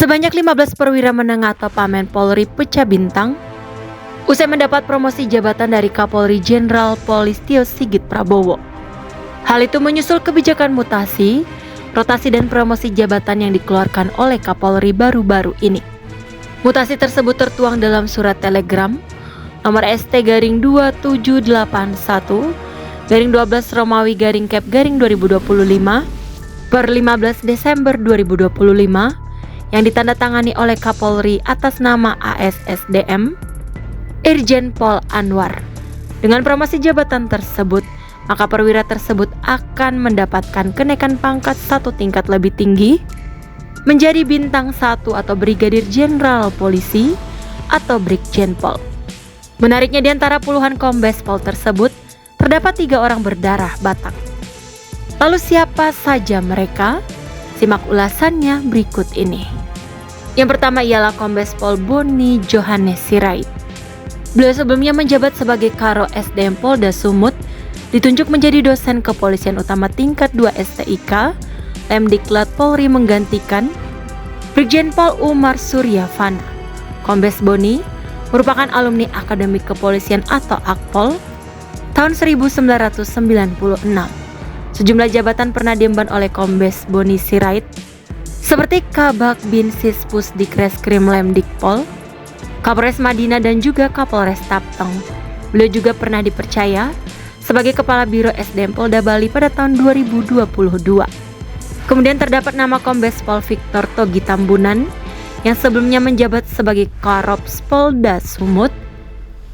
Sebanyak 15 perwira menengah atau Pamen Polri pecah bintang usai mendapat promosi jabatan dari Kapolri Jenderal Polistio Sigit Prabowo. Hal itu menyusul kebijakan mutasi, rotasi dan promosi jabatan yang dikeluarkan oleh Kapolri baru-baru ini. Mutasi tersebut tertuang dalam surat telegram nomor ST-2781/12 Romawi Cap 2025 per 15 Desember 2025 yang ditandatangani oleh Kapolri atas nama ASSDM Irjen Pol Anwar. Dengan promosi jabatan tersebut, maka perwira tersebut akan mendapatkan kenaikan pangkat satu tingkat lebih tinggi menjadi bintang 1 atau Brigadir Jenderal Polisi atau Brigjen Pol. Menariknya, di antara puluhan Kombes Pol tersebut terdapat 3 orang berdarah Batak. Lalu siapa saja mereka? Simak ulasannya berikut ini. Yang pertama ialah Kombes Pol Boni Johannes Sirait. Beliau sebelumnya menjabat sebagai Karo SDM Polda Sumut, ditunjuk menjadi dosen Kepolisian Utama tingkat 2 STIK, Lemdiklat Polri menggantikan Brigjen Pol Umar Suryavana. Kombes Boni merupakan alumni Akademi Kepolisian atau Akpol tahun 1996. Sejumlah jabatan pernah diemban oleh Kombes Boni Sirait, seperti Kabak Binsis Pusdikreskrim Lemdikpol, Kapolres Madinah dan juga Kapolres Tapteng. Beliau juga pernah dipercaya sebagai Kepala Biro SDM Polda Bali pada tahun 2022. Kemudian terdapat nama Kombes Pol Victor Togi Tambunan yang sebelumnya menjabat sebagai Karops Polda Sumut,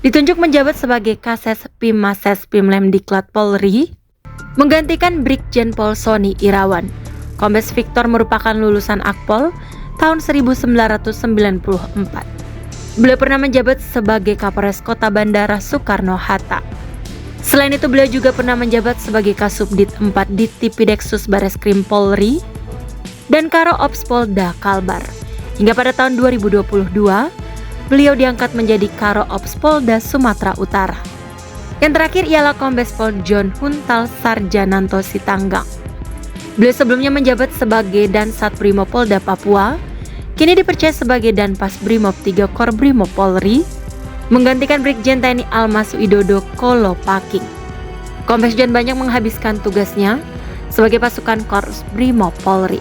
ditunjuk menjabat sebagai Kases Pimases Pim Lemdiklat Polri, menggantikan Brigjen Pol Sony Irawan. Kombes Victor merupakan lulusan Akpol tahun 1994. Beliau pernah menjabat sebagai Kapolres Kota Bandara Soekarno-Hatta. Selain itu, beliau juga pernah menjabat sebagai Kasubdit 4 di Tipideksus Bareskrim Polri dan Karo Ops Polda Kalbar. Hingga pada tahun 2022, beliau diangkat menjadi Karo Ops Polda Sumatera Utara. Yang terakhir ialah Kombes Pol John Huntal Sarjananto Sitanggang. Beliau sebelumnya menjabat sebagai Dansat Brimob Polda Papua, kini dipercaya sebagai Danpas Brimob 3 Korbrimob Polri, menggantikan Brigjen TNI Almas Widodo Kolopaking. Kombes John banyak menghabiskan tugasnya sebagai pasukan Korps Brimob Polri.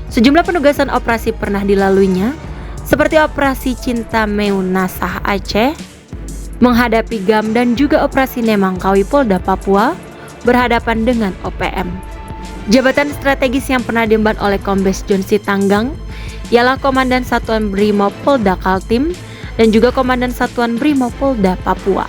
Sejumlah penugasan operasi pernah dilaluinya, seperti Operasi Cinta Meunasah Aceh, menghadapi GAM dan juga Operasi Nemangkawi Polda Papua berhadapan dengan OPM. Jabatan strategis yang pernah diemban oleh Kombes John Sitanggang ialah Komandan Satuan Brimob Polda Kaltim dan juga Komandan Satuan Brimob Polda Papua.